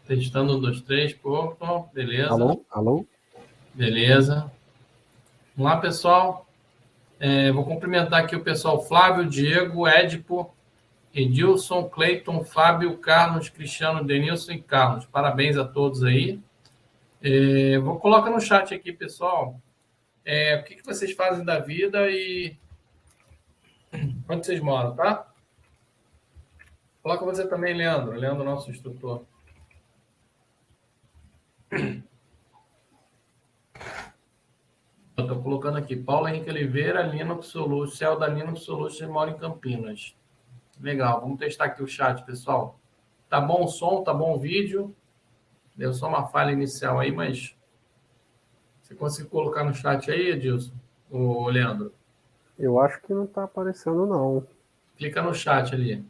Testando 1, 2, 3, pronto, beleza. Alô? Alô? Beleza. Vamos lá, pessoal. Vou cumprimentar aqui o pessoal Flávio, Diego, Édipo, Edilson, Cleiton, Fábio, Carlos, Cristiano, Denilson e Carlos. Parabéns a todos aí. Vou colocar no chat aqui, pessoal, o que vocês fazem da vida e onde vocês moram, tá? Coloca você também, Leandro. Leandro, nosso instrutor. Eu estou colocando aqui, Paulo Henrique Oliveira, Linux Solutions, céu da Linux Solutions, mora em Campinas. Legal, vamos testar aqui o chat, pessoal. Tá bom o som, tá bom o vídeo. Deu só uma falha inicial aí, mas você conseguiu colocar no chat aí, Edilson? O Leandro? Eu acho que não está aparecendo, não. Clica no chat ali.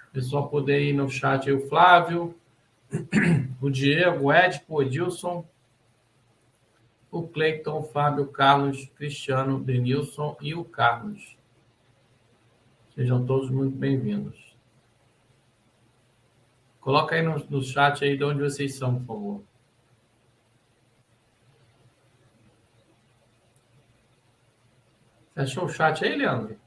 O pessoal poder ir no chat aí, o Flávio, o Diego, o Edipo, o Edilson, o Cleiton, o Fábio, o Carlos, Cristiano, o Denilson e o Carlos. Sejam todos muito bem-vindos. Coloca aí no chat aí de onde vocês são, por favor. Você achou o chat aí, Leandro?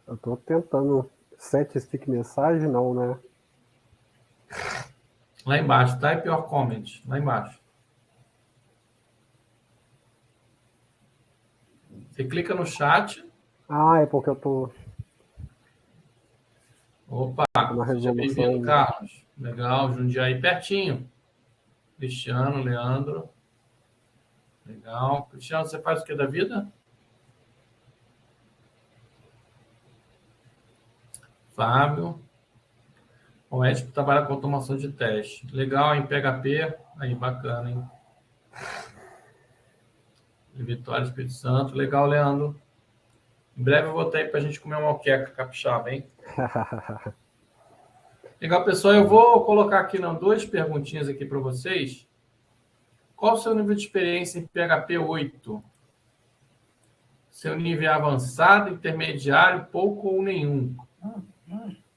Eu estou tentando. Set stick mensagem, não, né? Lá embaixo, type your comment, lá embaixo. Você clica no chat. Ah, é porque eu estou... Opa, na seja bem-vindo, resolução. Carlos. Legal, Jundiaí pertinho. Cristiano, Leandro. Legal. Cristiano, você faz o que da vida? Fábio. O Ético trabalha com automação de teste. Legal, em PHP. Aí, bacana, hein? Vitória, Espírito Santo. Legal, Leandro. Em breve eu vou ter aí pra gente comer uma moqueca capixaba, hein? Legal, pessoal. Eu vou colocar aqui duas perguntinhas aqui para vocês. Qual o seu nível de experiência em PHP 8? Seu nível é avançado, intermediário, pouco ou nenhum?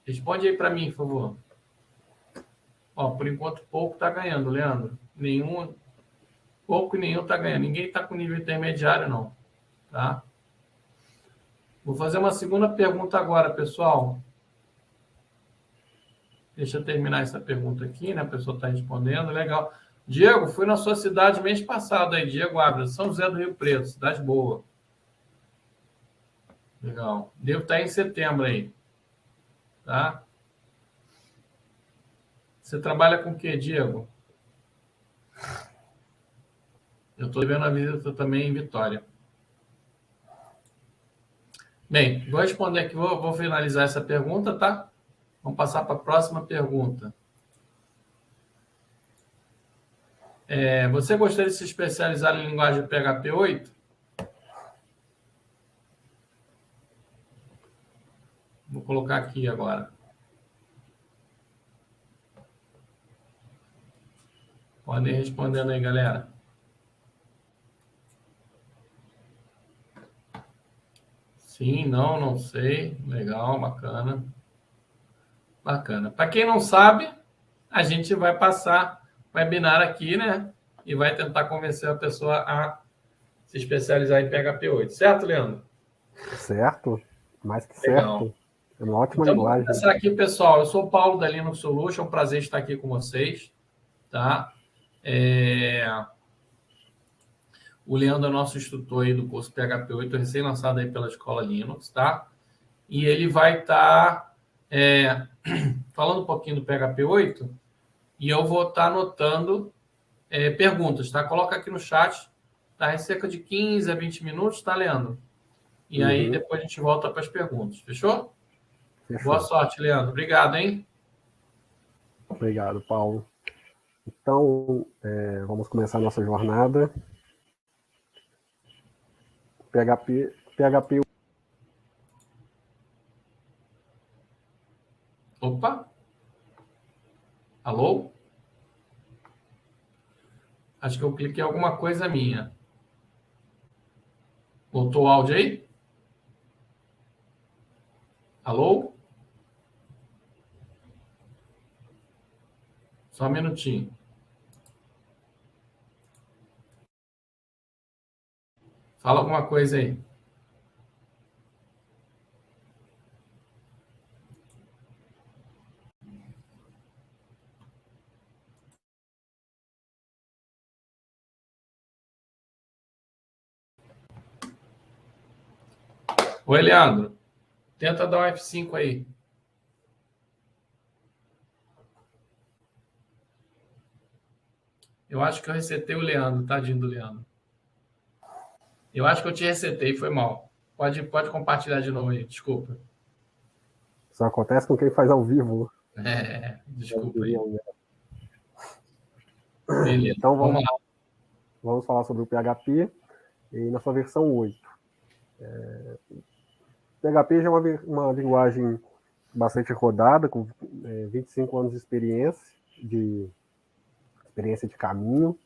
Responde aí para mim, por favor. Ó, por enquanto, pouco está ganhando, Leandro. Pouco e nenhum está ganhando. Ninguém está com nível intermediário, não. Tá? Vou fazer uma segunda pergunta agora, pessoal. Deixa eu terminar essa pergunta aqui, né? A pessoa está respondendo. Legal. Diego, fui na sua cidade mês passado aí, Diego Abra, São José do Rio Preto, cidade boa. Legal. Devo estar em setembro aí. Tá? Você trabalha com o quê, Diego? Eu estou vendo a visita também em Vitória. Bem, vou responder aqui, vou finalizar essa pergunta, tá? Vamos passar para a próxima pergunta. Você gostaria de se especializar em linguagem PHP 8? Vou colocar aqui agora. Podem ir respondendo aí, galera. Sim, não sei. Legal, bacana. Bacana. Para quem não sabe, a gente vai passar o webinar aqui, né? E vai tentar convencer a pessoa a se especializar em PHP 8. Certo, Leandro? Certo? Mais que Legal. certo. É uma ótima Então, linguagem. vamos começar aqui, pessoal. Eu sou o Paulo da Linux Solution. É um prazer estar aqui com vocês. Tá? O Leandro é nosso instrutor aí do curso PHP 8, recém-lançado aí pela Escola Linux, tá? E ele vai estar falando um pouquinho do PHP 8 e eu vou estar anotando perguntas, tá? Coloca aqui no chat, tá? Em cerca de 15 a 20 minutos, tá, Leandro? E aí depois a gente volta para as perguntas, fechou? Fechou. Boa sorte, Leandro. Obrigado, hein? Obrigado, Paulo. Então, vamos começar a nossa jornada. PHP. Opa! Alô? Acho que eu cliquei em alguma coisa minha. Voltou o áudio aí? Alô? Só um minutinho. Fala alguma coisa aí. Oi, Leandro. Tenta dar um F5 aí. Eu acho que eu resetei o Leandro, tadinho do Leandro. Eu acho que eu te resetei, foi mal. Pode compartilhar de novo aí, desculpa. Isso acontece com quem faz ao vivo. Desculpa aí. Beleza, Então vamos lá. vamos falar sobre o PHP e na sua versão 8. PHP já é uma linguagem bastante rodada, com 25 anos de experiência de caminho,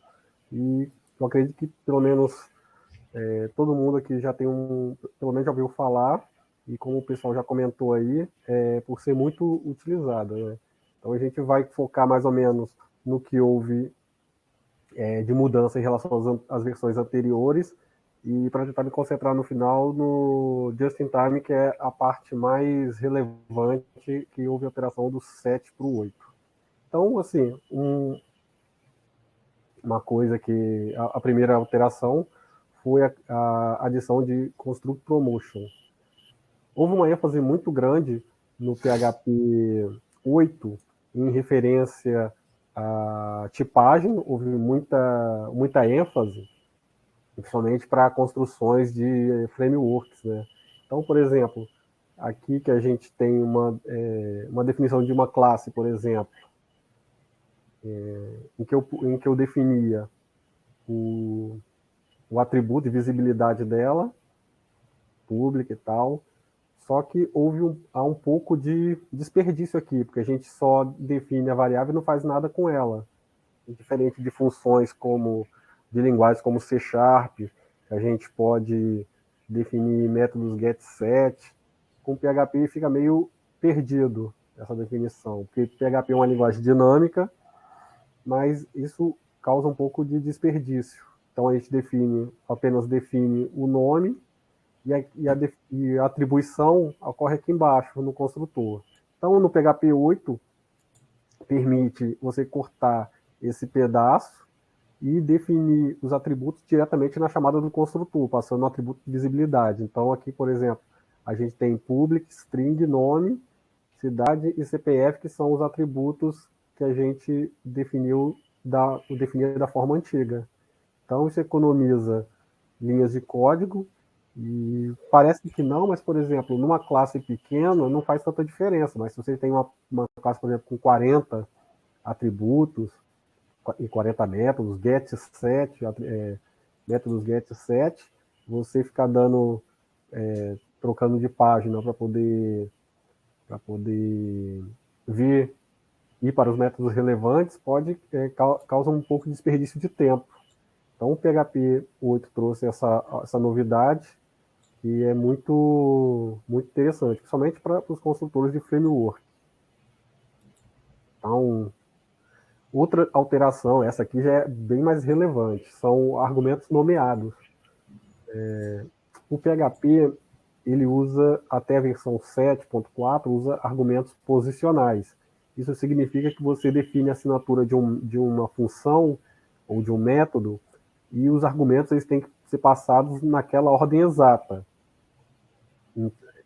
e eu acredito que pelo menos todo mundo aqui já tem pelo menos já ouviu falar, e como o pessoal já comentou aí, por ser muito utilizada, né? Então a gente vai focar mais ou menos no que houve de mudança em relação às versões anteriores, e para tentar me concentrar no final no Just in Time, que é a parte mais relevante, que houve alteração do 7 para o 8. Então, assim, uma coisa que a primeira alteração foi a adição de Construct Promotion. Houve uma ênfase muito grande no PHP 8 em referência à tipagem, houve muita ênfase, principalmente para construções de frameworks, né? Então, por exemplo, aqui que a gente tem uma definição de uma classe, por exemplo, em que eu definia o atributo de visibilidade dela, pública e tal, só que há um pouco de desperdício aqui, porque a gente só define a variável e não faz nada com ela. Diferente de funções de linguagens como C#, a gente pode definir métodos getSet, com PHP fica meio perdido essa definição, porque PHP é uma linguagem dinâmica, mas isso causa um pouco de desperdício. Então a gente apenas define o nome, e a atribuição ocorre aqui embaixo, no construtor. Então, no PHP 8, permite você cortar esse pedaço e definir os atributos diretamente na chamada do construtor, passando no atributo de visibilidade. Então, aqui, por exemplo, a gente tem public, string, nome, cidade e CPF, que são os atributos que a gente definiu da forma antiga. Então, isso economiza linhas de código, e parece que não, mas, por exemplo, numa classe pequena não faz tanta diferença, mas se você tem uma classe, por exemplo, com 40 atributos e 40 métodos, getSet, métodos getSet, você ficar trocando de página para poder ir para os métodos relevantes, causa um pouco de desperdício de tempo. Então, o PHP 8 trouxe essa novidade, que é muito, muito interessante, principalmente para os construtores de framework. Então, outra alteração, essa aqui já é bem mais relevante, são argumentos nomeados. O PHP, ele usa, até a versão 7.4, usa argumentos posicionais. Isso significa que você define a assinatura de uma função ou de um método, e os argumentos eles têm que ser passados naquela ordem exata.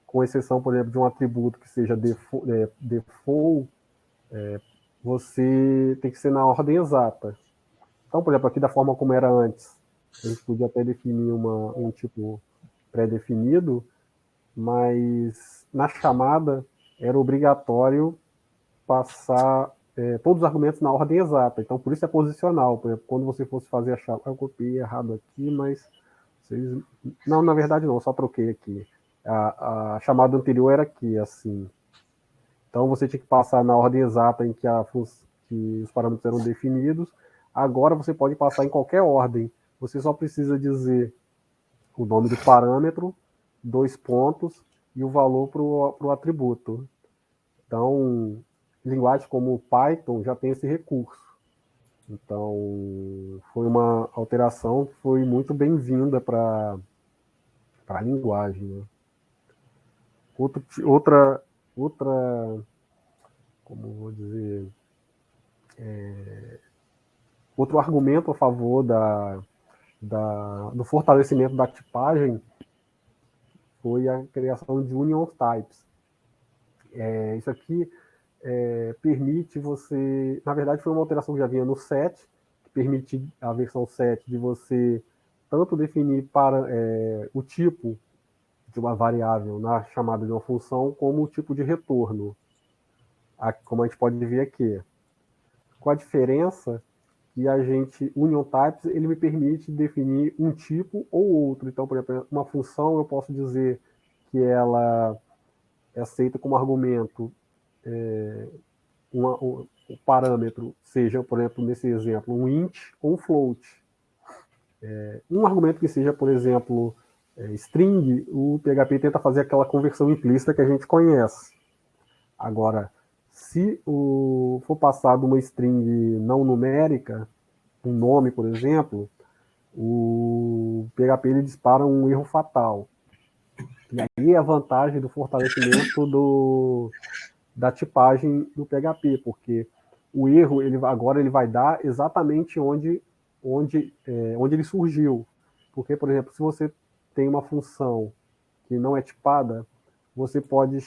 Com exceção, por exemplo, de um atributo que seja default, você tem que ser na ordem exata. Então, por exemplo, aqui da forma como era antes, a gente podia até definir um tipo pré-definido, mas na chamada era obrigatório passar todos os argumentos na ordem exata. Então, por isso é posicional. Por exemplo, quando você fosse fazer a chamada... Eu copiei errado aqui, mas... Não, na verdade não, só troquei aqui. A chamada anterior era aqui, assim. Então, você tinha que passar na ordem exata em que os parâmetros eram definidos. Agora, você pode passar em qualquer ordem. Você só precisa dizer o nome do parâmetro, 2 pontos, e o valor para o atributo. Então, linguagens como o Python já tem esse recurso. Então, foi uma alteração que foi muito bem-vinda para a linguagem. Né? Outra, como vou dizer, outro argumento a favor do fortalecimento da tipagem foi a criação de union types. Isso aqui permite você... Na verdade, foi uma alteração que já vinha no 7, que permite a versão 7 de você tanto definir para o tipo de uma variável na chamada de uma função, como o tipo de retorno, como a gente pode ver aqui. Com a diferença que a gente, union types, ele me permite definir um tipo ou outro. Então, por exemplo, uma função eu posso dizer que ela é aceita como argumento o parâmetro, seja, por exemplo, nesse exemplo, um int ou um float. Um argumento que seja, por exemplo, string, o PHP tenta fazer aquela conversão implícita que a gente conhece. Agora, se for passado uma string não numérica, um nome, por exemplo, o PHP ele dispara um erro fatal. E aí é a vantagem do fortalecimento da tipagem do PHP, porque o erro agora ele vai dar exatamente onde ele surgiu. Porque, por exemplo, se você tem uma função que não é tipada, você pode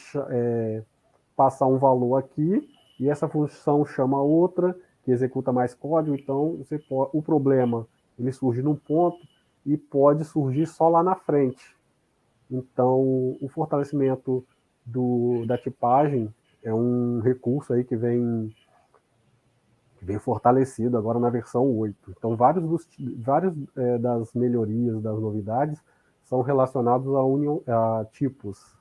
passar um valor aqui e essa função chama outra que executa mais código. Então, o problema ele surge num ponto e pode surgir só lá na frente. Então, o fortalecimento da tipagem é um recurso aí que vem fortalecido agora na versão 8. Então, várias das melhorias, das novidades, são relacionados a tipos,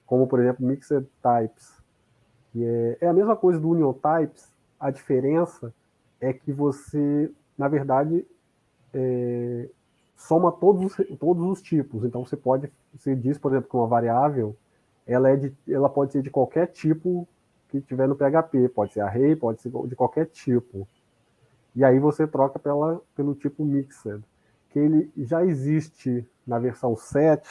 como, por exemplo, Mixed Types, que é a mesma coisa do Union Types. A diferença é que você, na verdade, soma todos os tipos. Então, você diz, por exemplo, que uma variável ela pode ser de qualquer tipo que tiver no PHP, pode ser array, pode ser de qualquer tipo. E aí você troca pelo tipo mixed, que ele já existe na versão 7,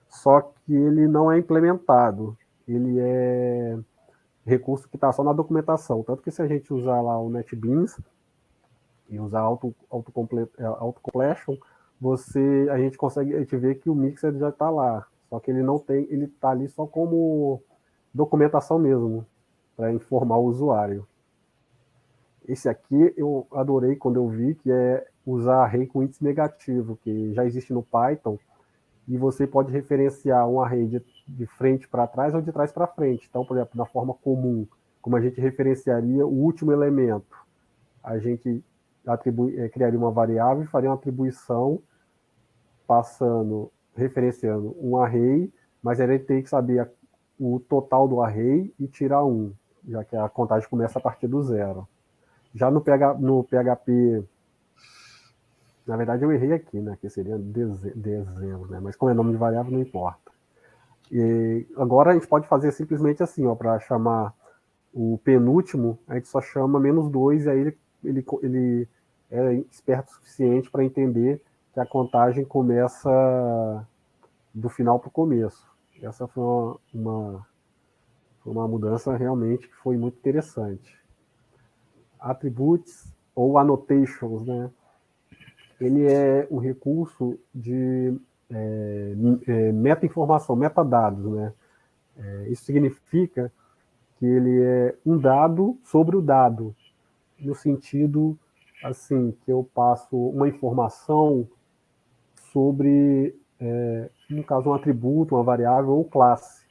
só que ele não é implementado. Ele é recurso que está só na documentação. Tanto que se a gente usar lá o NetBeans e usar autocompletion, a gente vê que o mixer já está lá. Só que ele não tem, ele está ali só como documentação mesmo, para informar o usuário. Esse aqui eu adorei quando eu vi, que é usar array com índice negativo, que já existe no Python, e você pode referenciar um array de frente para trás ou de trás para frente. Então, por exemplo, na forma comum, como a gente referenciaria o último elemento, a gente criaria uma variável e faria uma atribuição referenciando um array, mas ele tem que saber o total do array e tirar 1, já que a contagem começa a partir do 0. Já no PHP, na verdade eu errei aqui, né, que seria dezembro, né, mas como é nome de variável não importa. E agora a gente pode fazer simplesmente assim, para chamar o penúltimo, a gente só chama -2 e aí ele é esperto o suficiente para entender que a contagem começa do final para o começo. Essa foi uma mudança realmente que foi muito interessante. Attributes ou annotations, né? Ele é um recurso de meta-informação, metadados, né? Isso significa que ele é um dado sobre o dado, no sentido assim, que eu passo uma informação sobre, no caso, um atributo, uma variável ou classe.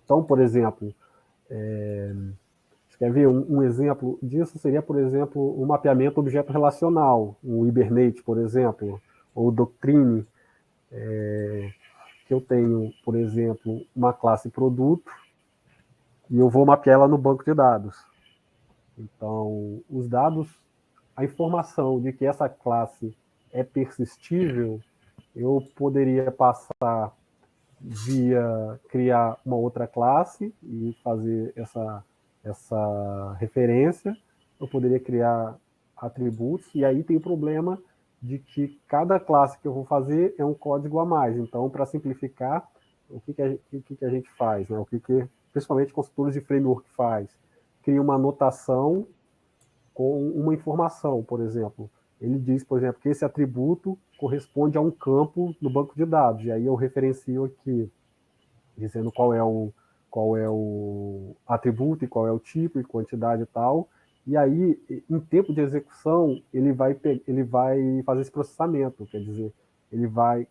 Então, por exemplo, quer ver um exemplo disso? Seria, por exemplo, um mapeamento objeto relacional, um Hibernate, por exemplo, ou Doctrine, que eu tenho, por exemplo, uma classe produto e eu vou mapear ela no banco de dados. Então, os dados, a informação de que essa classe é persistível, eu poderia passar via criar uma outra classe e fazer essa essa referência, eu poderia criar atributos, e aí tem o problema de que cada classe que eu vou fazer é um código a mais. Então, para simplificar, o que a gente faz? Né? Principalmente construtores de framework faz? Cria uma anotação com uma informação, por exemplo. Ele diz, por exemplo, que esse atributo corresponde a um campo no banco de dados, e aí eu referencio aqui, dizendo qual é o atributo, e qual é o tipo, e quantidade e tal, e aí, em tempo de execução, ele vai fazer esse processamento, quer dizer,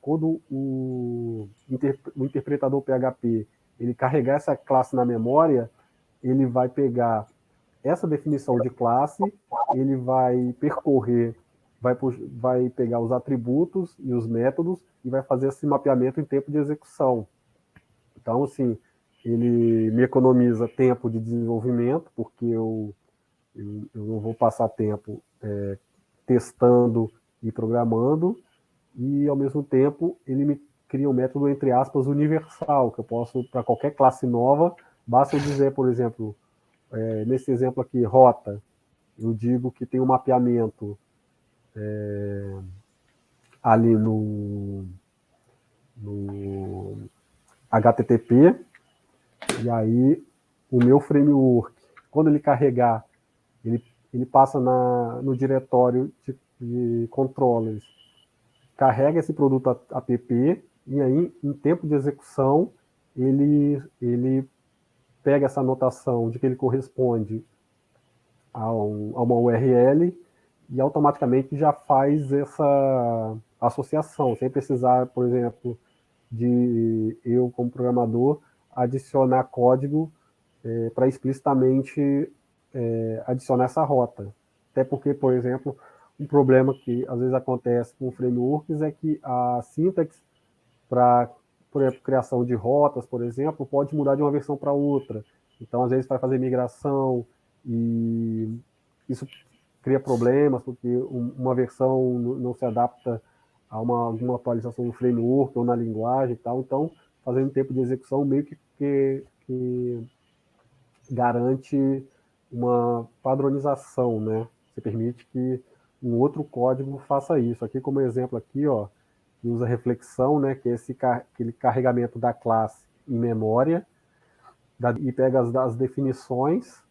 quando o interpretador PHP ele carregar essa classe na memória, ele vai pegar essa definição de classe, ele vai percorrer, vai pegar os atributos e os métodos e vai fazer esse mapeamento em tempo de execução. Então, assim, ele me economiza tempo de desenvolvimento, porque eu não vou passar tempo testando e programando, e, ao mesmo tempo, ele me cria um método, entre aspas, universal, que eu posso, para qualquer classe nova, basta eu dizer, por exemplo, nesse exemplo aqui, rota, eu digo que tem um mapeamento ali no HTTP, e aí o meu framework, quando ele carregar, ele passa no diretório de controllers, carrega esse produto app, e aí, em tempo de execução, ele pega essa anotação de que ele corresponde a uma URL e automaticamente já faz essa associação, sem precisar, por exemplo, de eu, como programador, adicionar código para explicitamente adicionar essa rota. Até porque, por exemplo, um problema que às vezes acontece com frameworks é que a sintaxe para, por exemplo, criação de rotas, por exemplo, pode mudar de uma versão para outra. Então, às vezes, vai fazer migração e isso cria problemas, porque uma versão não se adapta a alguma atualização no framework ou na linguagem e tal. Então, fazendo tempo de execução meio que garante uma padronização, né? Você permite que um outro código faça isso. Aqui, como exemplo, aqui, ó, que usa reflexão, né? Que é aquele carregamento da classe em memória, e pega as definições,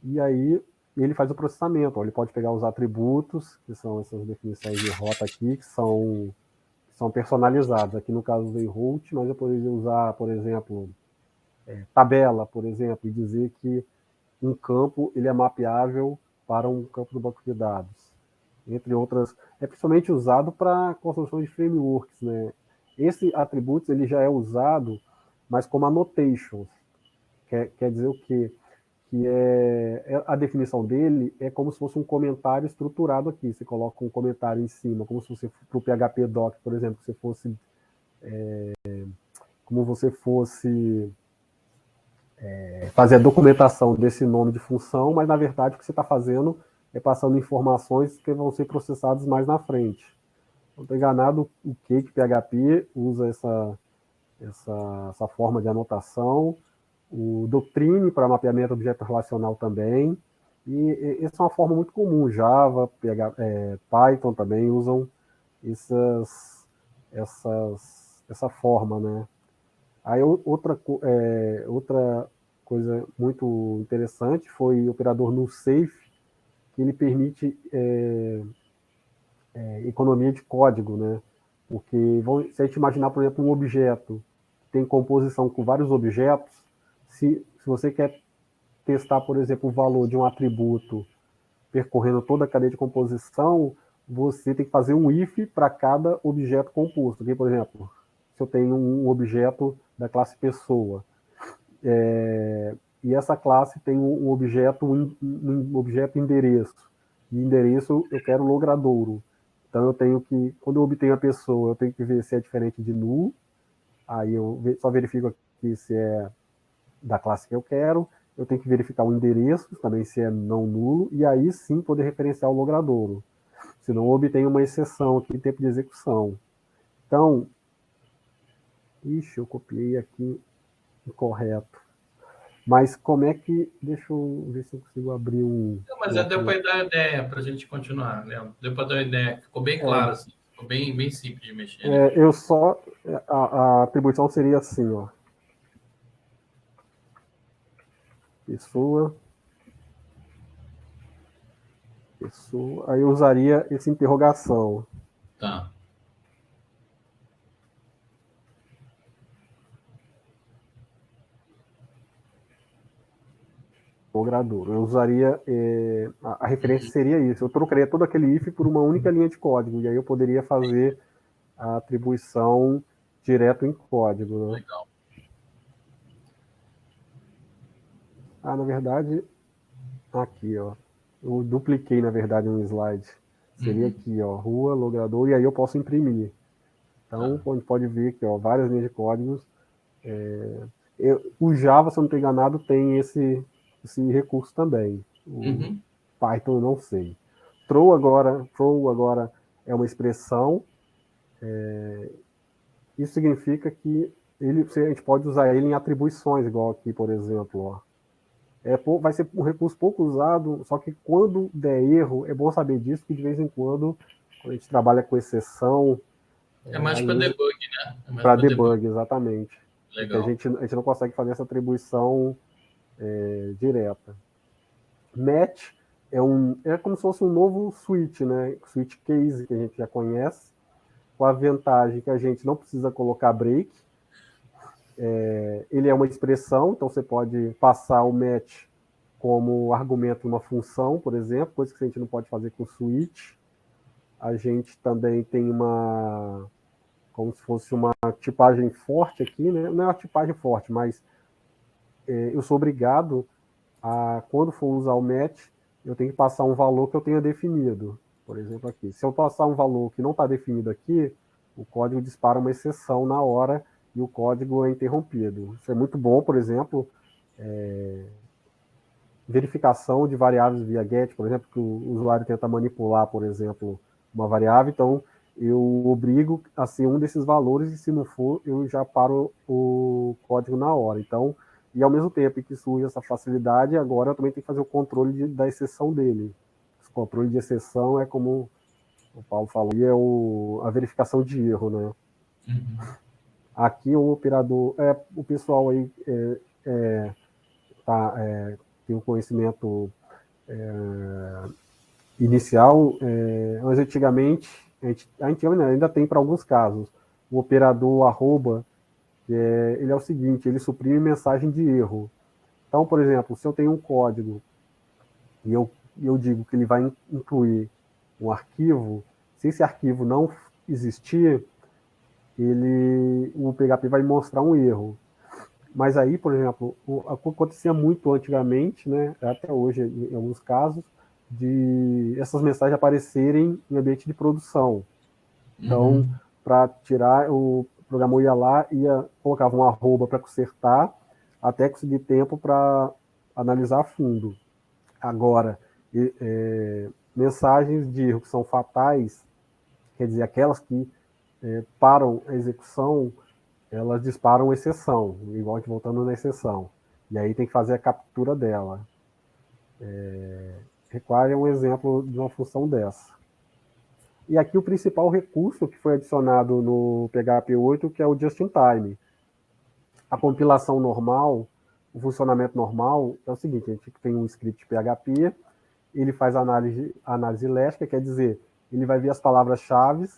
e aí ele faz o processamento. Ó, ele pode pegar os atributos, que são essas definições de rota aqui, que são personalizados. Aqui no caso do root, mas eu poderia usar, por exemplo, tabela, por exemplo, e dizer que um campo ele é mapeável para um campo do banco de dados, entre outras. É principalmente usado para construção de frameworks, né? Esse atributos ele já é usado, mas como annotations. Quer dizer o quê? Que a definição dele é como se fosse um comentário estruturado aqui. Você coloca um comentário em cima, como se fosse para o PHP doc, por exemplo, que você fosse como você fosse fazer a documentação desse nome de função, mas na verdade o que você está fazendo é passando informações que vão ser processadas mais na frente. Não estou enganado, o que PHP usa essa forma de anotação, o Doctrine para mapeamento objeto relacional também, e essa é uma forma muito comum. Java, Python também usam essa forma, né? Aí outra coisa muito interessante foi o operador nullSafe, que ele permite economia de código, né? Porque se a gente imaginar, por exemplo, um objeto que tem composição com vários objetos, se você quer testar, por exemplo, o valor de um atributo percorrendo toda a cadeia de composição, você tem que fazer um if para cada objeto composto. Aqui, por exemplo, se eu tenho um objeto da classe pessoa, e essa classe tem um objeto endereço, e endereço eu quero logradouro. Então eu tenho que, quando eu obtenho a pessoa, eu tenho que ver se é diferente de null, aí eu só verifico aqui se é da classe que eu quero, eu tenho que verificar o endereço, também se é não nulo, e aí sim poder referenciar o logradouro. Senão eu obtenho uma exceção aqui em tempo de execução. Então, eu copiei aqui incorreto. Mas como é que... Deixa eu ver se eu consigo abrir um... Não, mas já deu para dar ideia para a gente continuar, né? Deu para dar uma ideia. Ficou bem É, claro, assim. Ficou bem simples de mexer, né? eu só... A atribuição seria assim, ó. Pessoa... Aí eu usaria essa interrogação. Tá. Logrador. Eu usaria... a referência seria isso. Eu trocaria todo aquele if por uma única linha de código. E aí eu poderia fazer a atribuição direto em código, né? Legal. Na verdade, aqui, ó. Eu dupliquei, na verdade, um slide. Seria aqui, ó, rua, logrador, e aí eu posso imprimir. Então, a gente pode ver aqui, ó, várias linhas de códigos. O Java, se eu não estou enganado, tem esse recurso também. O Python eu não sei. Throw agora é uma expressão. Isso significa que a gente pode usar ele em atribuições, igual aqui, por exemplo, ó. Vai ser um recurso pouco usado, só que quando der erro, é bom saber disso, que de vez em quando a gente trabalha com exceção. É mais para debug, né? Para debug, exatamente. Legal. Porque a gente não consegue fazer essa atribuição direta. Match é como se fosse um novo switch, né? Switch case, que a gente já conhece, com a vantagem que a gente não precisa colocar break. Ele é uma expressão, então você pode passar o match como argumento uma função, por exemplo, coisa que a gente não pode fazer com switch. A gente também tem como se fosse uma tipagem forte aqui, né? Não é uma tipagem forte, mas eu sou obrigado a, quando for usar o match, eu tenho que passar um valor que eu tenha definido. Por exemplo, aqui. Se eu passar um valor que não está definido aqui, o código dispara uma exceção na hora e o código é interrompido. Isso é muito bom, por exemplo, verificação de variáveis via get, por exemplo, que o usuário tenta manipular, por exemplo, uma variável, então eu obrigo a ser um desses valores e se não for, eu já paro o código na hora. Então, e ao mesmo tempo que surge essa facilidade, agora eu também tenho que fazer o controle da exceção dele. Esse controle de exceção é como o Paulo falou, e é a verificação de erro, né? Aqui o operador, o pessoal aí tem um conhecimento inicial, mas antigamente, a gente ainda tem para alguns casos, o operador arroba, ele é o seguinte, ele suprime mensagem de erro. Então, por exemplo, se eu tenho um código e eu digo que ele vai incluir um arquivo, se esse arquivo não existir, o PHP vai mostrar um erro. Mas aí, por exemplo, acontecia muito antigamente, né, até hoje em alguns casos, de essas mensagens aparecerem em ambiente de produção. Então, para tirar, o programador ia lá, colocava um arroba para consertar, até conseguir tempo para analisar a fundo. Agora, mensagens de erro que são fatais, quer dizer, aquelas que param a execução, elas disparam exceção, igual a gente voltando na exceção. E aí tem que fazer a captura dela. Require um exemplo de uma função dessa. E aqui o principal recurso que foi adicionado no PHP 8, que é o just in time. A compilação normal, o funcionamento normal é o seguinte, a gente tem um script PHP, ele faz análise léstica, quer dizer, ele vai ver as palavras-chave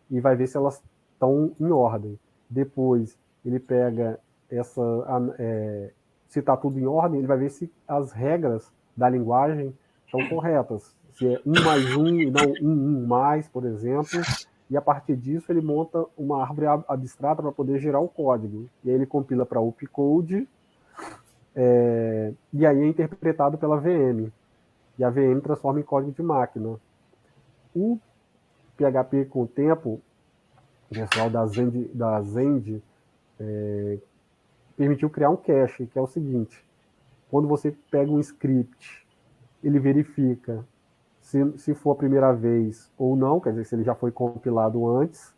e vai ver se elas estão em ordem. Depois, ele pega se está tudo em ordem, ele vai ver se as regras da linguagem estão corretas. Se é 1 mais 1 e não 1 mais, por exemplo. E a partir disso, ele monta uma árvore abstrata para poder gerar o código. E aí ele compila para o Upcode, e aí é interpretado pela VM. E a VM transforma em código de máquina. O PHP, com o tempo, o pessoal da Zend permitiu criar um cache, que é o seguinte: quando você pega um script, ele verifica se for a primeira vez ou não, quer dizer, se ele já foi compilado antes,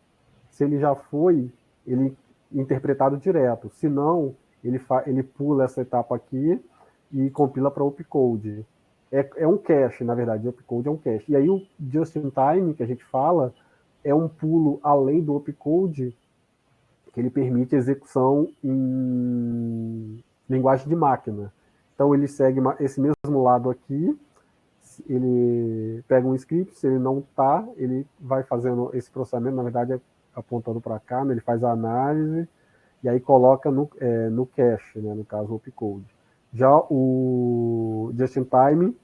se ele já foi, ele interpretado direto. Se não, ele pula essa etapa aqui e compila para opcode. É um cache, na verdade, o opcode é um cache. E aí o just-in-time, que a gente fala, é um pulo além do opcode, que ele permite execução em linguagem de máquina. Então ele segue esse mesmo lado aqui, ele pega um script, se ele não está, ele vai fazendo esse processamento, na verdade apontando para cá, né, ele faz a análise e aí coloca no cache, né, no caso o opcode. Já o just-in-time,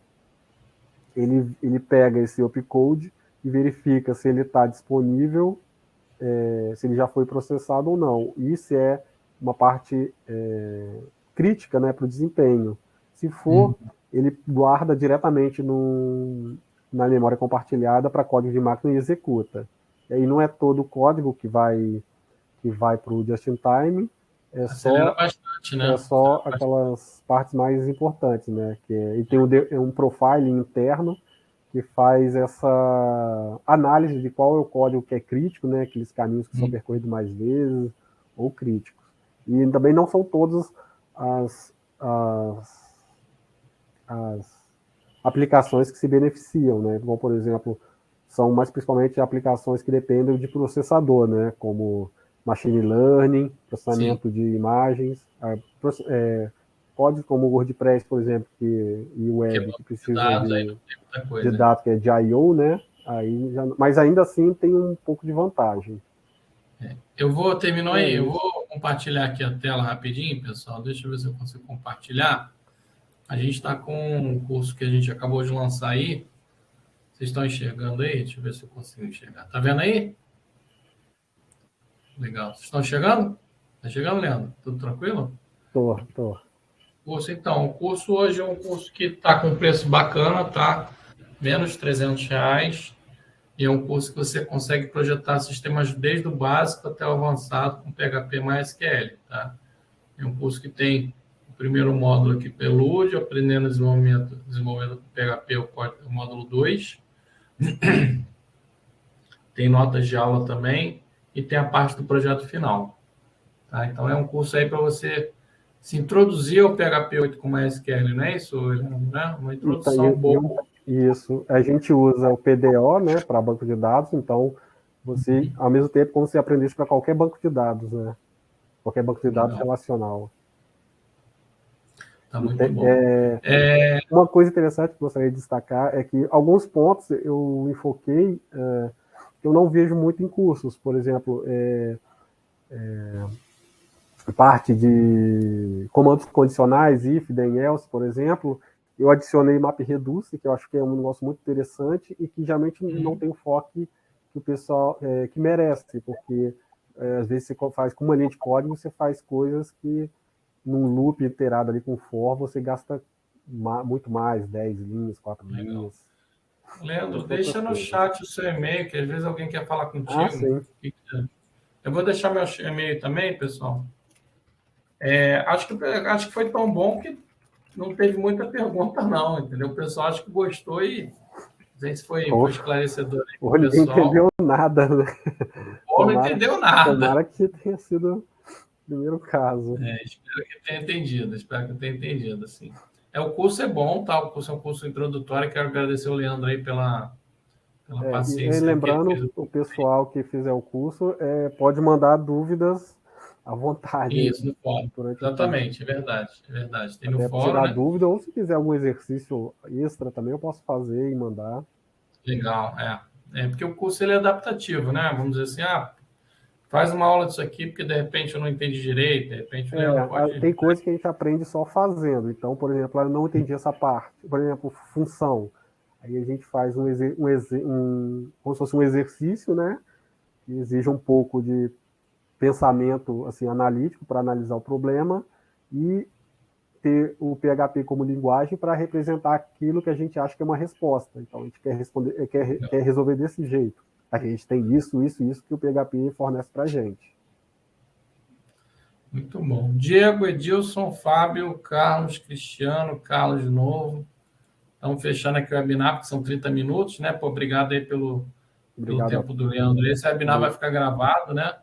ele pega esse opcode e verifica se ele está disponível, se ele já foi processado ou não. Isso é uma parte crítica, né, para o desempenho. Se for, ele guarda diretamente na memória compartilhada para código de máquina e executa. E aí não é todo o código que vai para o just-in-time, Acelera bastante, né? É só aquelas partes mais importantes, né? E tem um profiling interno que faz essa análise de qual é o código que é crítico, né? Aqueles caminhos que são percorridos mais vezes ou críticos. E também não são todas as aplicações que se beneficiam, né? Como, por exemplo, são mais principalmente aplicações que dependem de processador, né? Como machine learning, processamento de imagens, códigos como o WordPress, por exemplo, e o web, que precisam de dados, que é de I/O, né? Mas ainda assim tem um pouco de vantagem. Terminou aí, eu vou compartilhar aqui a tela rapidinho, pessoal. Deixa eu ver se eu consigo compartilhar. A gente está com um curso que a gente acabou de lançar aí. Vocês estão enxergando aí? Deixa eu ver se eu consigo enxergar. Tá vendo aí? Legal. Vocês estão chegando? Tá chegando, Leandro? Tudo tranquilo? Tô. Então, o curso hoje é um curso que está com preço bacana, tá? Menos de R$300. E é um curso que você consegue projetar sistemas desde o básico até o avançado com PHP mais SQL, tá? É um curso que tem o primeiro módulo aqui, Prelude, aprendendo desenvolvimento com PHP, o módulo 2. Tem notas de aula também e tem a parte do projeto final. Tá? Então, é um curso aí para você se introduzir ao PHP 8 com MySQL, não é isso, né? Uma introdução boa. Isso. A gente usa o PDO, né, para banco de dados, então você, ao mesmo tempo, como se aprendesse para qualquer banco de dados, né? Qualquer banco de dados relacional. Tá muito bom. Uma coisa interessante que eu gostaria de destacar é que alguns pontos eu enfoquei, eu não vejo muito em cursos. Por exemplo, parte de comandos condicionais, if, then, else, por exemplo, eu adicionei MapReduce, que eu acho que é um negócio muito interessante e que geralmente não tem o foco que o pessoal que merece, porque às vezes você faz com uma linha de código, você faz coisas que num loop iterado ali com for, você gasta muito mais, 10 linhas, 4 linhas. Leandro, deixa no chat o seu e-mail, que às vezes alguém quer falar contigo. Ah, sim. Eu vou deixar meu e-mail também, pessoal. Acho que foi tão bom que não teve muita pergunta, não, entendeu? O pessoal acho que gostou e não sei se foi esclarecedor aí pro ninguém entendeu nada, né? Ou não entendeu nada. Tomara que tenha sido o primeiro caso. Espero que tenha entendido, assim. O curso é bom, tá? O curso é um curso introdutório. Quero agradecer o Leandro aí pela paciência. E lembrando, o pessoal que fizer o curso pode mandar dúvidas à vontade. Isso, no fórum. Exatamente, é verdade. Tem no fórum, tirar dúvida, ou se quiser algum exercício extra também, eu posso fazer e mandar. Legal, porque o curso ele é adaptativo, né? Vamos dizer assim, faz uma aula disso aqui, porque de repente eu não entendi direito, de repente o Leandro pode... Tem coisa que a gente aprende só fazendo. Então, por exemplo, eu não entendi essa parte. Por exemplo, função. Aí a gente faz como se fosse um exercício, né? Que exige um pouco de pensamento assim, analítico para analisar o problema e ter o PHP como linguagem para representar aquilo que a gente acha que é uma resposta. Então, a gente quer resolver desse jeito. A gente tem isso que o PHP fornece para a gente. Muito bom. Diego, Edilson, Fábio, Carlos, Cristiano, Carlos de novo. Estamos fechando aqui o webinar, porque são 30 minutos, né? Obrigado aí pelo tempo do Leandro. Esse webinar vai ficar gravado, né?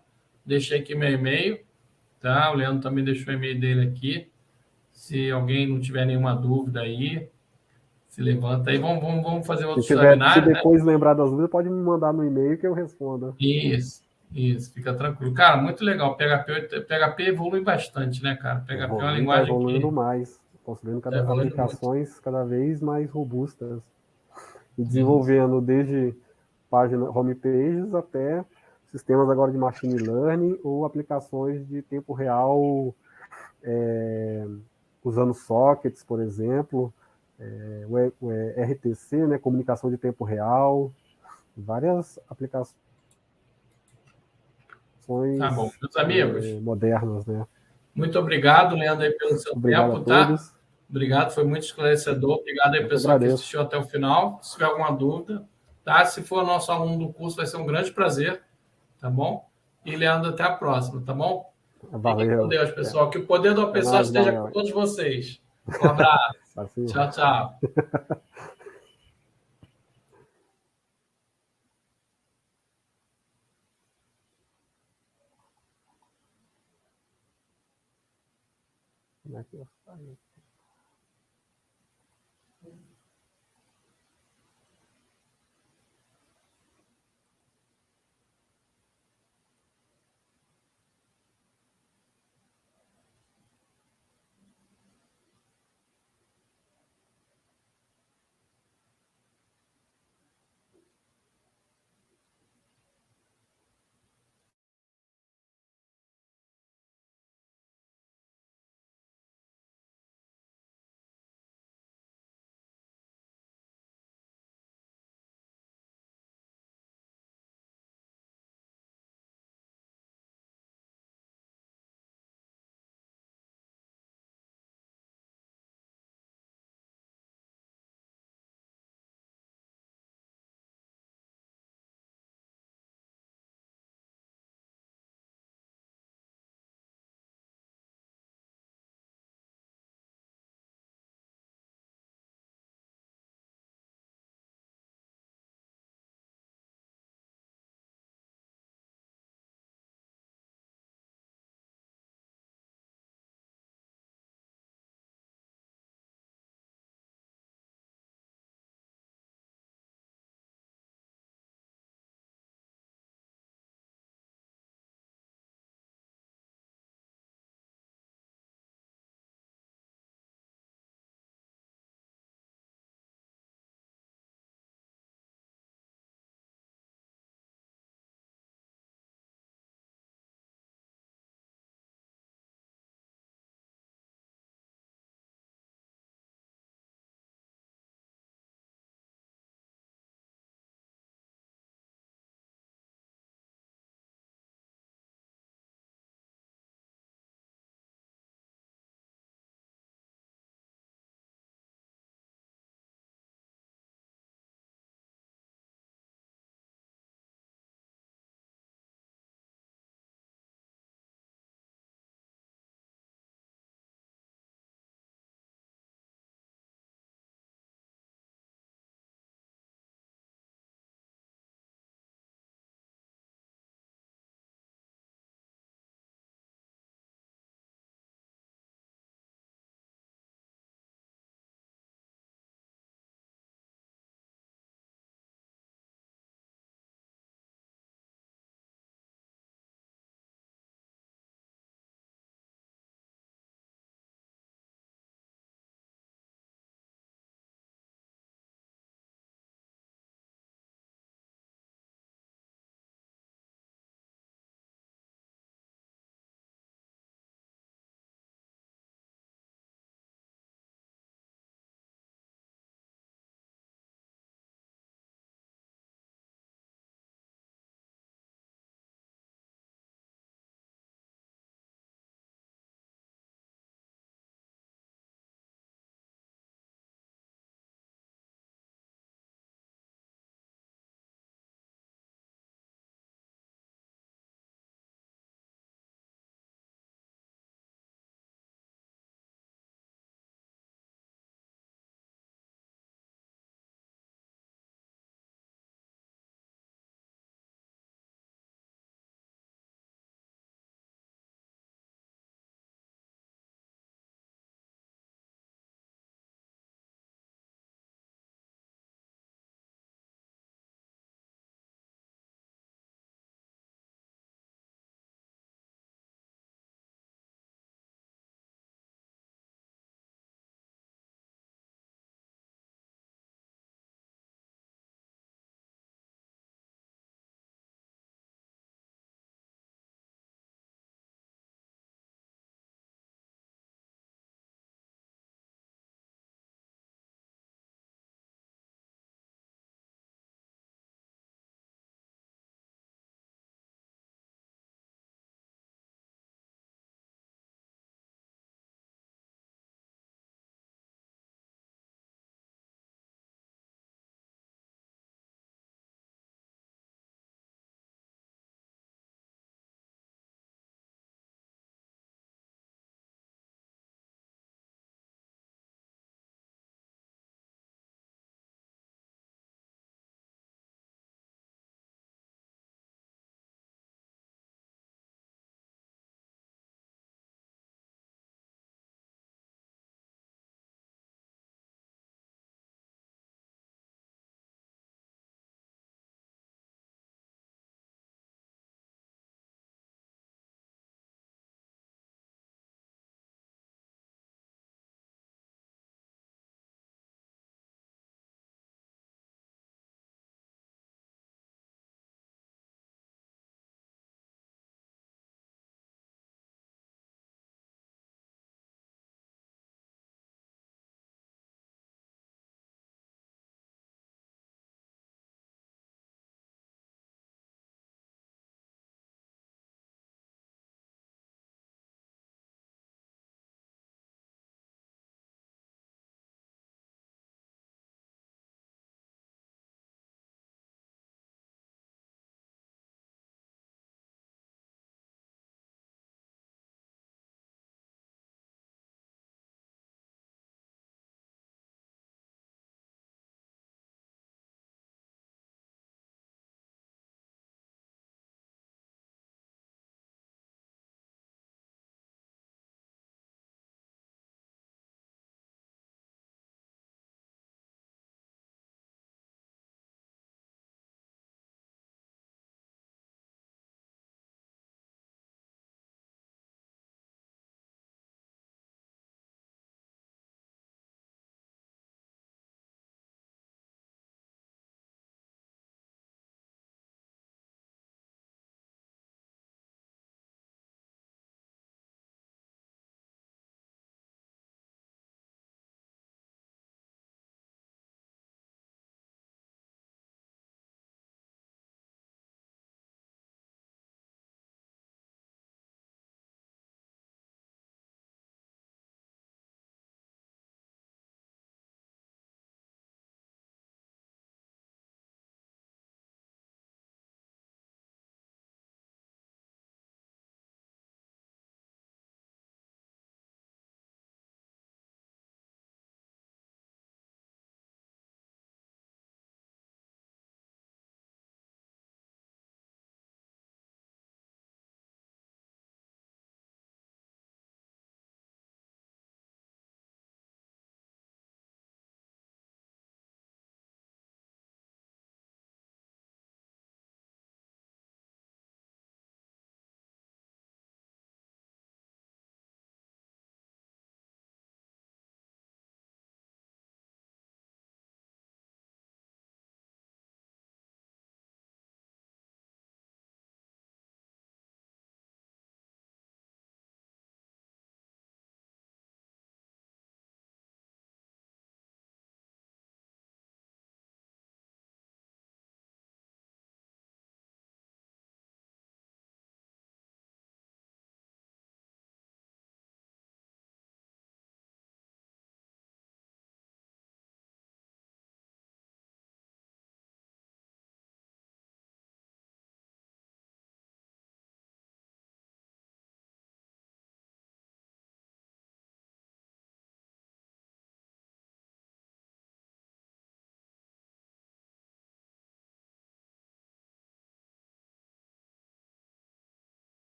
Deixei aqui meu e-mail. tá? O Leandro também deixou o e-mail dele aqui. Se alguém não tiver nenhuma dúvida aí, se levanta aí. Vamos fazer outros Se webinários, né? depois lembrar das dúvidas, pode me mandar no e-mail que eu respondo. Isso, fica tranquilo. Cara, muito legal. PHP evolui bastante, né, cara? PHP é uma Evolui, está linguagem evoluindo que mais, construindo está evoluindo muito. aplicações cada vez mais robustas e Isso. desenvolvendo desde página homepages até sistemas agora de machine learning ou aplicações de tempo real, usando sockets, por exemplo, o RTC, né, comunicação de tempo real, várias aplicações Tá bom. Meus amigos, modernas, né? muito obrigado, Leandro, aí pelo seu Obrigado a tempo, tá? todos. Obrigado, foi muito esclarecedor. Obrigado aí, Eu que pessoal, que agradeço. assistiu até o final. Se tiver alguma dúvida, tá? Se for nosso aluno do curso, vai ser um grande prazer, tá bom? E, Leandro, até a próxima, tá bom? Fiquem com Valeu. Deus, pessoal. Que o poder do Até pessoal mais, esteja com Daniel. todos vocês. Um abraço. Assim. Tchau, tchau. Como é que eu saio?